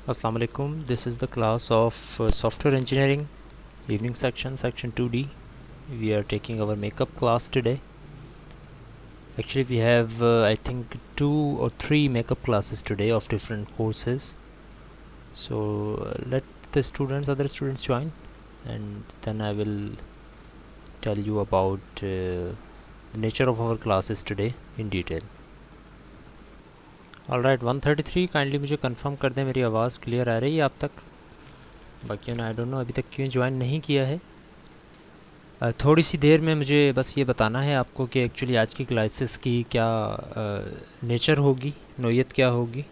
Assalamu alaikum. This is the class of software engineering evening section 2D. We are taking our makeup class today. Actually we have I think 2 or 3 makeup classes today of different courses. So let the other students join, and then I will tell you about the nature of our classes today in detail. Alright, 133 kindly मुझे confirm कर दें मेरी आवाज़ clear आ रही है आप तक। बाकी आई डोंट नो अभी तक क्यों ज्वाइन नहीं किया है। थोड़ी सी देर में मुझे बस ये बताना है आपको कि एक्चुअली आज की क्लासेस की क्या नेचर होगी, नोयत क्या होगी।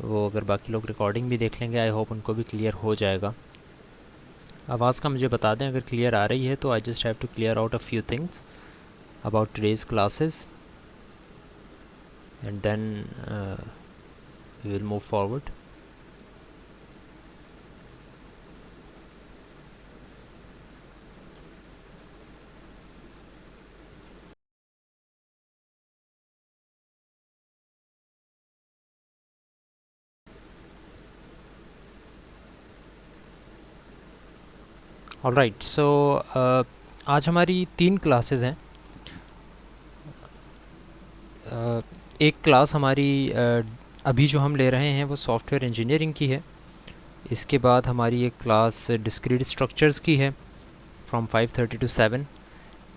वो अगर बाकी लोग रिकॉर्डिंग भी देख लेंगे आई होप उनको भी क्लियर हो जाएगा। आवाज़ का मुझे बता दें अगर क्लियर आ रही है तो I just have to clear out a few things about today's classes and then we will move forward. Alright, so आज हमारी 3 क्लासेस हैं। एक क्लास हमारी अभी जो हम ले रहे हैं वो सॉफ्टवेयर इंजीनियरिंग की है। इसके बाद हमारी एक क्लास डिस्क्रीट स्ट्रक्चर्स की है फ्रॉम 5:30 to 7,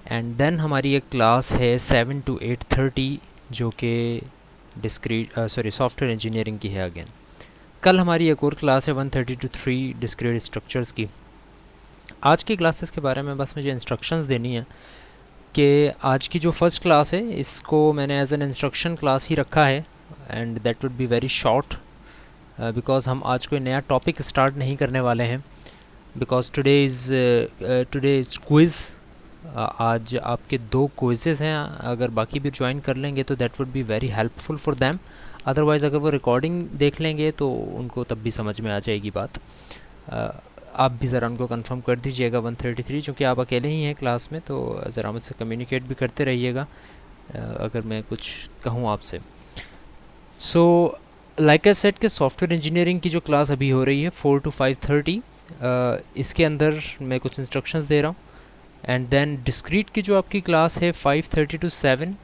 एंड देन हमारी एक क्लास है 7 to 8:30 जो कि सॉफ्टवेयर इंजीनियरिंग की है अगेन। कल हमारी एक और क्लास है 1:30 to 3 डिस्क्रीट स्ट्रक्चर्स की। आज की क्लासेस के बारे में बस मुझे इंस्ट्रक्शंस देनी है कि आज की जो फर्स्ट क्लास है इसको मैंने एज एन इंस्ट्रक्शन क्लास ही रखा है, and that would be very short because हम आज कोई नया टॉपिक स्टार्ट नहीं करने वाले हैं। Because today is quiz. आज आपके 2 क्विज़ेस हैं। अगर बाकी भी ज्वाइन कर लेंगे तो that would be very helpful for them. Otherwise अगर वो रिकॉर्डिंग देख लेंगे तो उनको तब भी समझ में आ जाएगी बात। आप भी ज़रा उनको कंफर्म कर दीजिएगा 1:33, चूँकि आप अकेले ही हैं क्लास में, तो ज़रा मुझसे कम्युनिकेट भी करते रहिएगा अगर मैं कुछ कहूँ आपसे। सो लाइक आई सेड कि सॉफ्टवेयर इंजीनियरिंग की जो क्लास अभी हो रही है 4 to 5:30, इसके अंदर मैं कुछ इंस्ट्रक्शंस दे रहा हूँ। एंड देन डिस्क्रीट की जो आपकी क्लास है 5:30 to 7,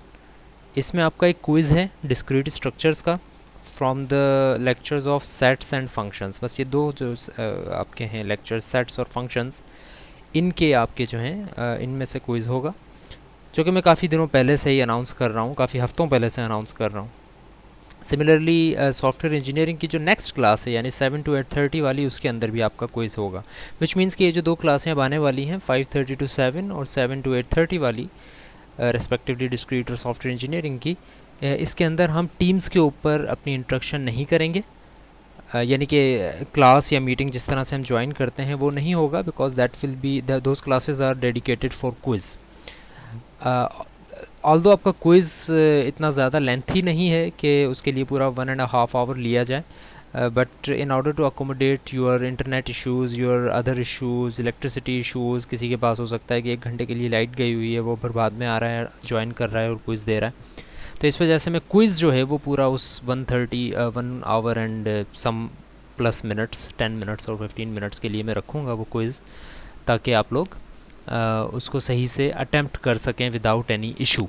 इसमें आपका एक क्विज़ है डिस्क्रीट स्ट्रक्चर्स का from the lectures of sets and functions. बस ये 2 जो आपके हैं लेक्चर्स, सेट्स और फंक्शंस, इनके आपके जो हैं इनमें से क्विज़ होगा, जो कि मैं काफ़ी दिनों पहले से ही अनाउंस कर रहा हूँ, काफ़ी हफ्तों पहले से अनाउंस कर रहा हूँ। सिमिलरली सॉफ्टवेयर इंजीनियरिंग की जो नेक्स्ट क्लास है यानी 7 to 8:30 वाली, उसके अंदर भी आपका क्विज़ होगा। विच मीन्स कि ये जो 2 क्लासें अब आने वाली हैं 5:30 to 7 और 7 to 8:30 वाली रेस्पेक्टिवली डिस्क्रीट और सॉफ्टवेयर इंजीनियरिंग की, इसके अंदर हम टीम्स के ऊपर अपनी इंट्रोडक्शन नहीं करेंगे। यानी कि क्लास या मीटिंग जिस तरह से हम ज्वाइन करते हैं वो नहीं होगा, because that will be those classes are dedicated for quiz. Although आपका क्विज़ इतना ज़्यादा लेंथी नहीं है कि उसके लिए पूरा 1.5 आवर लिया जाए, but in order to accommodate your internet issues, your other issues, electricity issues, किसी के पास हो सकता है कि 1 घंटे के लिए लाइट गई हुई है, वो फिर बाद में आ रहा है, ज्वाइन कर रहा है और क्विज़ दे रहा है। तो इस वजह से मैं क्विज़ जो है वो पूरा उस 1 hour and some plus minutes, 10 minutes और 15 मिनट्स के लिए मैं रखूँगा वो क्विज़, ताकि आप लोग उसको सही से अटैम्प्ट कर सकें विदाउट एनी इशू।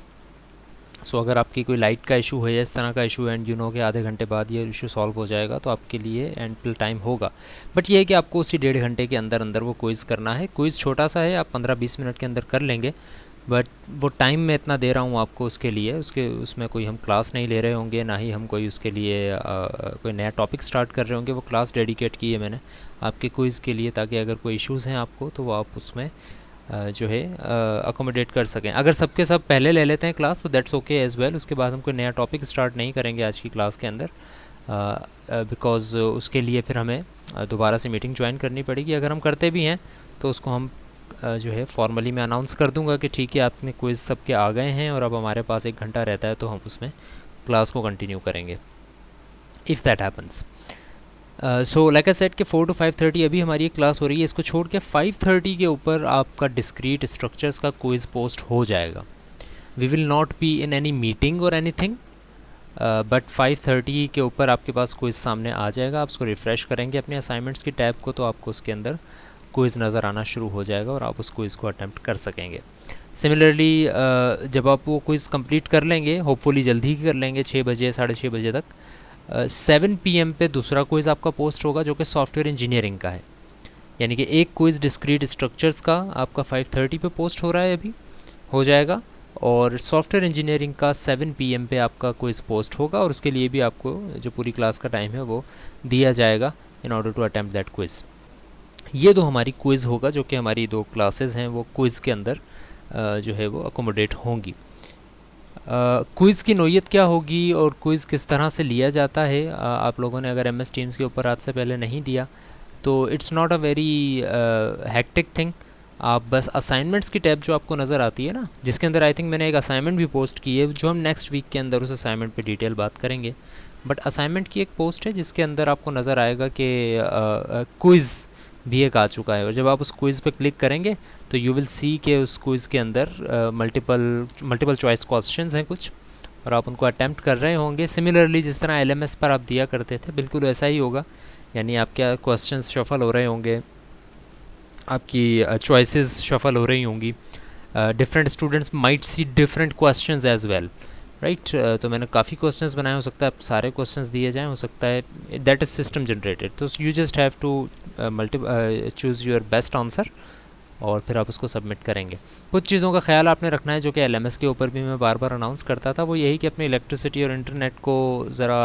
सो अगर आपकी कोई लाइट का इशू है या इस तरह का इशू है, एंड यू नो कि आधे घंटे बाद ये इशू सॉल्व हो जाएगा, तो आपके लिए एम्पल टाइम होगा। बट ये है कि आपको उसी 1.5 घंटे के अंदर अंदर वो क्विज़ करना है। क्विज़ छोटा सा है, आप 15-20 मिनट के अंदर कर लेंगे, बट वो टाइम मैं इतना दे रहा हूँ आपको उसके लिए, उसमें कोई हम क्लास नहीं ले रहे होंगे, ना ही हम कोई उसके लिए कोई नया टॉपिक स्टार्ट कर रहे होंगे। वो क्लास डेडिकेट की है मैंने आपके क्विज़ के लिए, ताकि अगर कोई इश्यूज़ हैं आपको तो वो आप उसमें जो है अकोमोडेट कर सकें। अगर सबके सब पहले ले लेते हैं क्लास तो दैट्स ओके एज़ वेल। उसके बाद हम कोई नया टॉपिक स्टार्ट नहीं करेंगे आज की क्लास के अंदर, बिकॉज़ उसके लिए फिर हमें दोबारा से मीटिंग ज्वाइन करनी पड़ेगी। अगर हम करते भी हैं तो उसको हम जो है फॉर्मली मैं अनाउंस कर दूंगा कि ठीक है आपने क्विज़ सबके आ गए हैं और अब हमारे पास 1 घंटा रहता है, तो हम उसमें क्लास को कंटिन्यू करेंगे if that happens. So like I said कि 4 to 5:30 अभी हमारी एक क्लास हो रही है। इसको छोड़ के 5:30 के ऊपर आपका डिस्क्रीट स्ट्रक्चर्स का क्विज़ पोस्ट हो जाएगा। We will not be in any meeting और एनीथिंग, बट 5:30 के ऊपर आपके पास क्विज़ सामने आ जाएगा। आप उसको रिफ़्रेश करेंगे अपने असाइनमेंट्स की टैब को, तो आपको उसके अंदर क्विज़ नज़र आना शुरू हो जाएगा और आप उस क्विज़ को अटैम्प्ट कर सकेंगे। सिमिलरली जब आप वो क्विज़ कंप्लीट कर लेंगे, होपफुली जल्दी ही कर लेंगे, 6 बजे 6:30 बजे तक, 7 PM पे दूसरा क्विज़ आपका पोस्ट होगा जो कि सॉफ्टवेयर इंजीनियरिंग का है। यानी कि एक क्विज़ डिस्क्रीट स्ट्रक्चर्स का आपका 5:30 पे पोस्ट हो रहा है, अभी हो जाएगा, और सॉफ्टवेयर इंजीनियरिंग का 7 PM पे आपका क्विज़ पोस्ट होगा, और उसके लिए भी आपको जो पूरी क्लास का टाइम है वो दिया जाएगा in order to attempt that quiz. ये दो हमारी क्विज़ होगा, जो कि हमारी 2 क्लासेस हैं वो क्विज़ के अंदर जो है वो अकोमोडेट होंगी। क्विज़ की नोयत क्या होगी और क्विज़ किस तरह से लिया जाता है, आप लोगों ने अगर MS टीम्स के ऊपर आज से पहले नहीं दिया तो it's not a very hectic thing. आप बस असाइनमेंट्स की टैब जो आपको नज़र आती है ना, जिसके अंदर आई थिंक मैंने एक असाइनमेंट भी पोस्ट की है, जो हम नेक्स्ट वीक के अंदर उस असाइनमेंट पे डिटेल बात करेंगे। बट असाइनमेंट की एक पोस्ट है जिसके अंदर आपको नज़र आएगा कि क्विज़ भी एक आ चुका है, और जब आप उस क्विज़ पे क्लिक करेंगे तो यू विल सी कि उस क्विज़ के अंदर मल्टीपल चॉइस क्वेश्चंस हैं कुछ, और आप उनको अटैम्प्ट कर रहे होंगे। सिमिलरली जिस तरह LMS पर आप दिया करते थे, बिल्कुल ऐसा ही होगा। यानी आपके क्वेश्चंस शफल हो रहे होंगे, आपकी चॉइसेस शफल हो रही होंगी, different students might see different questions as well, right. तो मैंने काफ़ी क्वेश्चंस बनाए, हो सकता है आप सारे क्वेश्चंस दिए जाएं, हो सकता है दैट इज़ सिस्टम जनरेटेड, तो you just have to choose your best answer और फिर आप उसको सबमिट करेंगे। कुछ चीज़ों का ख्याल आपने रखना है जो कि LMS के ऊपर भी मैं बार बार अनाउंस करता था, वो यही कि अपनी इलेक्ट्रिसिटी और इंटरनेट को ज़रा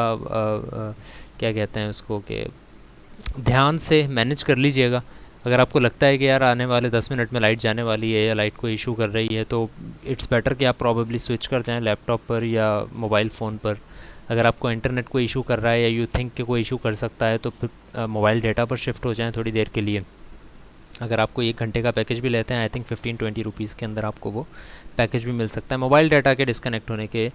क्या कहते हैं उसको, कि ध्यान से मैनेज कर लीजिएगा। अगर आपको लगता है कि यार आने वाले 10 मिनट में लाइट जाने वाली है या लाइट को इशू कर रही है, तो इट्स बेटर कि आप प्रॉबेबली स्विच कर जाएं लैपटॉप पर या मोबाइल फ़ोन पर। अगर आपको इंटरनेट को इशू कर रहा है या यू थिंक कि कोई इशू कर सकता है, तो फिर मोबाइल डेटा पर शिफ्ट हो जाएं थोड़ी देर के लिए। अगर आपको 1 घंटे का पैकेज भी लेते हैं, आई थिंक 15-20 रुपीज़ के अंदर आपको वो पैकेज भी मिल सकता है। मोबाइल डाटा के डिस्कनेक्ट होने के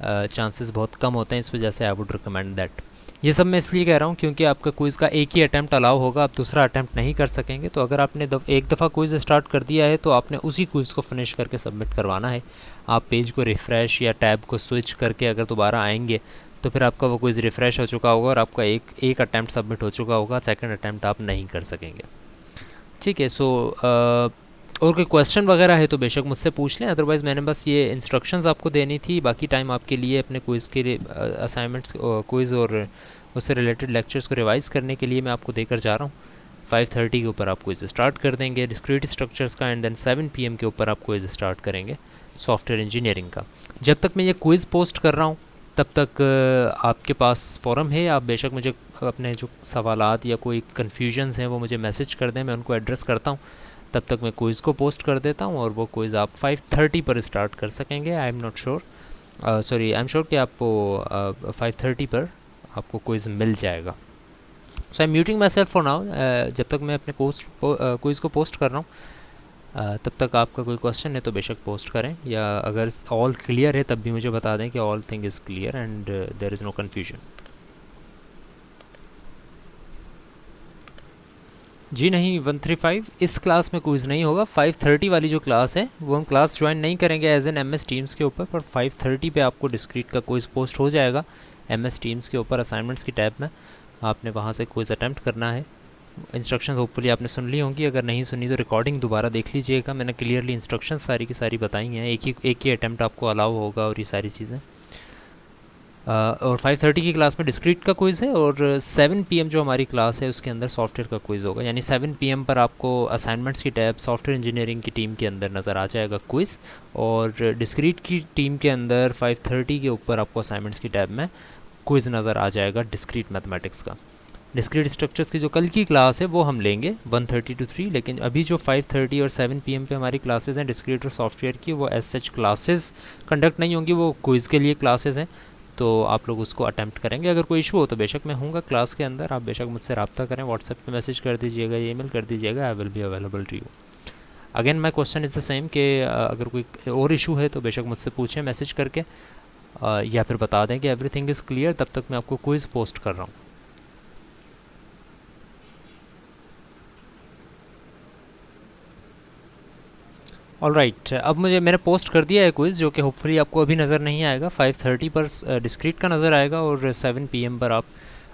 चांसेस बहुत कम होते हैं, इस वजह से आई वुड रिकमेंड दैट। ये सब मैं इसलिए कह रहा हूँ क्योंकि आपका क्विज़ का एक ही अटैम्प्ट अलाउ होगा, आप दूसरा अटैम्प्ट नहीं कर सकेंगे। तो अगर आपने एक दफ़ा क्विज़ स्टार्ट कर दिया है तो आपने उसी क्विज़ को फिनिश करके सबमिट करवाना है। आप पेज को रिफ़्रेश या टैब को स्विच करके अगर दोबारा आएंगे तो फिर आपका वो क्विज़ रिफ़्रेश हो चुका होगा और आपका एक अटैम्प्ट सबमिट हो चुका होगा, सेकंड अटैम्प्ट आप नहीं कर सकेंगे। ठीक है, सो और कोई क्वेश्चन वगैरह है तो बेशक मुझसे पूछ लें, अदरवाइज़ मैंने बस ये इंस्ट्रक्शंस आपको देनी थी। बाकी टाइम आपके लिए अपने क्विज़ के असाइनमेंट्स, क्विज़ और उससे रिलेटेड लेक्चर्स को रिवाइज़ करने के लिए मैं आपको देकर जा रहा हूँ। 5:30 के ऊपर आप क्विज़ स्टार्ट कर देंगे डिस्क्रीट स्ट्रक्चर्स का, एंड देन 7 PM के ऊपर आप क्विज़ स्टार्ट करेंगे सॉफ्टवेयर इंजीनियरिंग का। जब तक मैं ये क्विज़ पोस्ट कर रहा हूँ तब तक आपके पास फ़ोरम है, आप बेशक मुझे अपने जो सवालात या कोई कन्फ्यूजन्स हैं वो मुझे मैसेज कर दें, मैं उनको एड्रेस करता हूँ। तब तक मैं क्विज़ को पोस्ट कर देता हूँ और वो क्विज़ आप 5:30 पर स्टार्ट कर सकेंगे। I am not sure, sorry I am sure कि आप वो 5:30 पर आपको क्विज़ मिल जाएगा। So I am muting myself for now. जब तक मैं अपने क्विज़ को पोस्ट कर रहा हूँ तब तक आपका कोई क्वेश्चन है तो बेशक पोस्ट करें, या अगर ऑल क्लियर है तब भी मुझे बता दें कि all thing is clear and there is no confusion. जी नहीं, 135 इस क्लास में क्विज़ नहीं होगा। 5:30 वाली जो क्लास है वो हम क्लास ज्वाइन नहीं करेंगे एज एन MS टीम्स के ऊपर, पर 5:30 पे आपको डिस्क्रीट का क्विज़ पोस्ट हो जाएगा MS टीम्स के ऊपर असाइनमेंट्स की टैब में। आपने वहाँ से क्विज़ अटैम्प्ट करना है। इंस्ट्रक्शंस होपफुली आपने सुन ली होंगी, अगर नहीं सुनी तो रिकॉर्डिंग दोबारा देख लीजिएगा। मैंने क्लियरली इंस्ट्रक्शंस सारी की सारी बताई हैं, एक ही अटैम्प्ट आपको अलाउ होगा और ये सारी चीज़ें। और 5:30 की क्लास में डिस्क्रीट का क्विज़ है, और 7 PM जो हमारी क्लास है उसके अंदर सॉफ्टवेयर का क्विज़ होगा। यानी 7 PM पर आपको असाइनमेंट्स की टैब सॉफ्टवेयर इंजीनियरिंग की टीम के अंदर नज़र आ जाएगा क्विज़, और डिस्क्रीट की टीम के अंदर 5:30 के ऊपर आपको असाइनमेंट्स की टैब में क्विज़ नज़र आ जाएगा डिस्क्रीट मैथमेटिक्स का। डिस्क्रीट स्ट्रक्चर्स की जो कल की क्लास है वो हम लेंगे 1:30 to 3, लेकिन अभी जो 5:30 और 7 PM पे हमारी क्लासेस हैं डिस्क्रीट और सॉफ्टवेयर की, वो एज सच क्लासेस कंडक्ट नहीं होंगी, वो क्विज़ के लिए क्लासेस हैं। तो आप लोग उसको अटैम्प्ट करेंगे। अगर कोई इशू हो तो बेशक मैं हूँगा क्लास के अंदर, आप बेशक मुझसे रब्ता करें, व्हाट्सएप पे मैसेज कर दीजिएगा, ईमेल कर दीजिएगा, I will be available to you. Again my question is the same कि अगर कोई और इशू है तो बेशक मुझसे पूछें मैसेज करके, या फिर बता दें कि एवरीथिंग इज़ क्लियर। तब तक मैं आपको क्विज़ पोस्ट कर रहा हूँ। ऑलराइट, अब मैंने पोस्ट कर दिया है क्विज़, जो कि होपफुली आपको अभी नज़र नहीं आएगा। 5:30 पर डिस्क्रीट का नज़र आएगा और 7 PM पर आप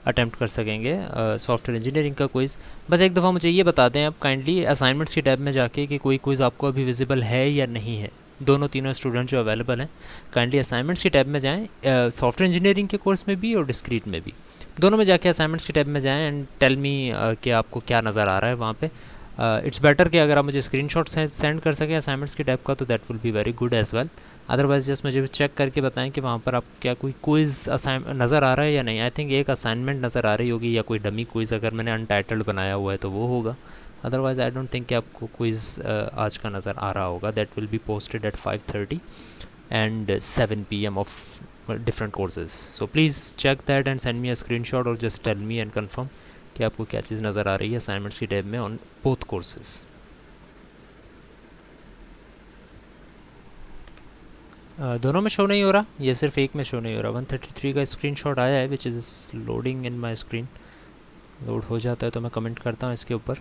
अटैम्प्ट कर सकेंगे सॉफ्टवेयर इंजीनियरिंग का क्विज़। बस एक दफ़ा मुझे ये बता दें आप काइंडली असाइनमेंट्स की टैब में जाके कि कोई क्विज़ आपको अभी विजिबल है या नहीं है। दोनों तीनों स्टूडेंट जो अवेलेबल हैं, काइंडली असाइनमेंट्स की टैब में जाएँ, सॉफ्टवेयर इंजीनियरिंग के कोर्स में भी और डिस्क्रीट में भी, दोनों में जाके असाइनमेंट्स की टैब में जाएँ एंड टेल मी कि आपको क्या नज़र आ रहा है वहाँ पे। इट्स बेटर कि अगर आप मुझे स्क्रीनशॉट सेंड कर सकें असाइनमेंट्स की टाइप का, तो that will be very good as well. Otherwise just मुझे चेक करके बताएं कि वहाँ पर आप क्या कोई क्विज़ असाइन नज़र आ रहा है या नहीं। आई थिंक एक असाइनमेंट नज़र आ रही होगी या कोई डमी क्विज़ अगर मैंने अनटाइटल्ड बनाया हुआ है तो वो होगा। अदरवाइज आई डोंट थिंक कि आपको क्विज़ आज का नज़र आ रहा होगा। That will be posted at 5:30 and 7 PM of different courses. So please check that and send me a screenshot or just tell me and confirm कि आपको क्या चीज़ नज़र आ रही है असाइनमेंट्स की टैब में ऑन बोथ कोर्सेज। दोनों में शो नहीं हो रहा, ये सिर्फ एक में शो नहीं हो रहा। 133 का स्क्रीनशॉट आया है which is loading in my screen. Load हो जाता है तो मैं कमेंट करता हूँ इसके ऊपर।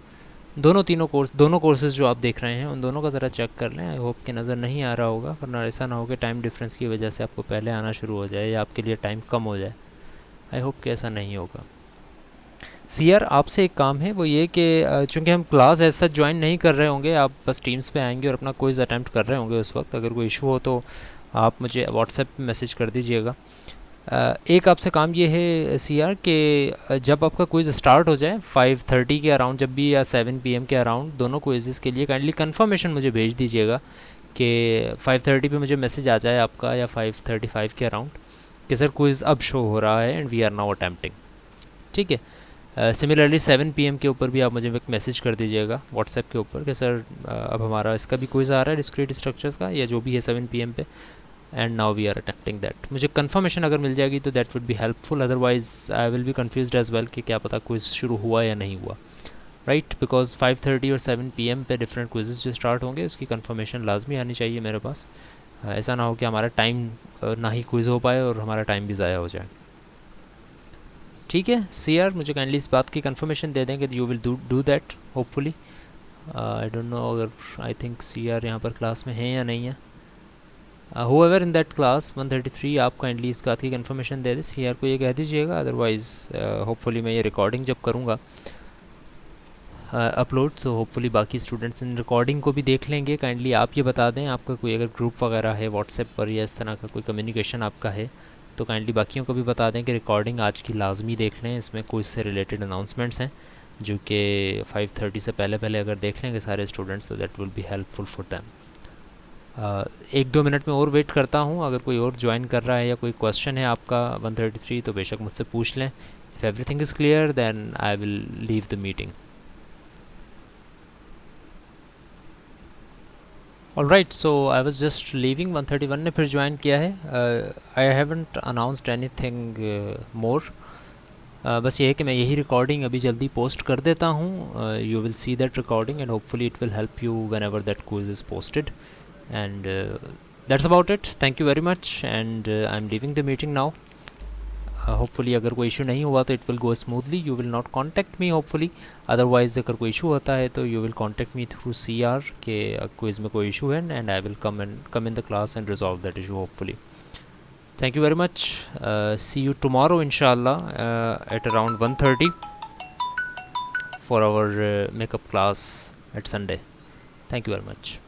दोनों कोर्सेज जो आप देख रहे हैं उन दोनों का ज़रा चेक कर लें। आई होप कि नज़र नहीं आ रहा होगा, वरना ऐसा ना हो कि टाइम डिफरेंस की वजह से आपको पहले आना शुरू हो जाए या आपके लिए टाइम कम हो जाए। आई होप कि ऐसा नहीं होगा। सीआर आपसे एक काम है, वो ये कि चूँकि हम क्लास ऐसा ज्वाइन नहीं कर रहे होंगे, आप बस टीम्स पे आएंगे और अपना क्विज़ अटैम्प्ट कर रहे होंगे उस वक्त। अगर कोई इशू हो तो आप मुझे व्हाट्सएप पे मैसेज कर दीजिएगा। एक आपसे काम ये है सीआर कि जब आपका क्विज़ स्टार्ट हो जाए 5:30 के अराउंड जब भी, या 7 PM के अराउंड, दोनों क्विज़ के लिए काइंडली कंफर्मेशन मुझे भेज दीजिएगा कि 5:30 पे मुझे मैसेज आ जाए आपका, या 5:35 के अराउंड, कि सर क्विज़ अब शो हो रहा है and we are now attempting. ठीक है। सिमिलरली 7 PM के ऊपर भी आप मुझे एक मैसेज कर दीजिएगा व्हाट्सएप के ऊपर कि सर अब हमारा इसका भी क्विज़ आ रहा है डिस्क्रीट स्ट्रक्चर्स का, या जो भी है 7 PM पे, and now we are attempting that. मुझे कंफर्मेशन अगर मिल जाएगी तो that would be helpful. Otherwise I will be confused as well कि क्या पता क्विज़ शुरू हुआ या नहीं हुआ, राइट। बिकॉज 5:30 और 7 PM पे डिफरेंट क्विज़ जो स्टार्ट होंगे उसकी कंफर्मेशन लाजमी आनी चाहिए मेरे पास। ऐसा ना हो कि हमारा टाइम ना ही क्विज़ हो पाए और हमारा टाइम भी ज़ाया हो जाए। ठीक है सीआर, मुझे काइंडली इस बात की कंफर्मेशन दे दें कि you will do that hopefully. I don't know अगर आई थिंक सीआर यहाँ पर क्लास में है या नहीं है। whoever in that class 133 आप काइंडली इस बात की कंफर्मेशन दे दें, सीआर को ये कह दीजिएगा। अदरवाइज़ होपफुली मैं ये रिकॉर्डिंग जब करूँगा अपलोड, तो होपफुली बाकी स्टूडेंट्स इन रिकॉर्डिंग को भी देख लेंगे। काइंडली आप ये बता दें आपका कोई अगर ग्रुप वगैरह है व्हाट्सएप पर या इस तरह का कोई कम्युनिकेशन आपका है, तो काइंडली बाकियों को भी बता दें कि रिकॉर्डिंग आज की लाजमी देख लें। इसमें क्विज़ से रिलेटेड अनाउंसमेंट्स हैं जो कि 5:30 से पहले पहले अगर देख लेंगे सारे स्टूडेंट्स, तो that will be helpful for them. 1-2 minute में और वेट करता हूँ, अगर कोई और ज्वाइन कर रहा है या कोई क्वेश्चन है आपका 133 तो बेशक मुझसे पूछ लें। If everything is clear then I will leave the meeting. Alright, so I was just leaving. 131 ने फिर ज्वाइन किया है। I haven't announced anything more. बस ये है कि मैं यही रिकॉर्डिंग अभी जल्दी पोस्ट कर देता हूँ। You will see that recording and hopefully it will help you when ever that quiz is posted. And that's about it. Thank you very much and I'm leaving the meeting now. Hopefully अगर कोई issue नहीं हुआ तो it will go smoothly. You will not contact me hopefully. Otherwise अगर कोई issue होता है तो you will contact me through CR के क्विज़ में कोई इशू है, and I will come in the class and resolve that issue hopefully. Thank you very much. See you tomorrow inshallah at around 1:30 for our makeup class at Sunday. Thank you very much.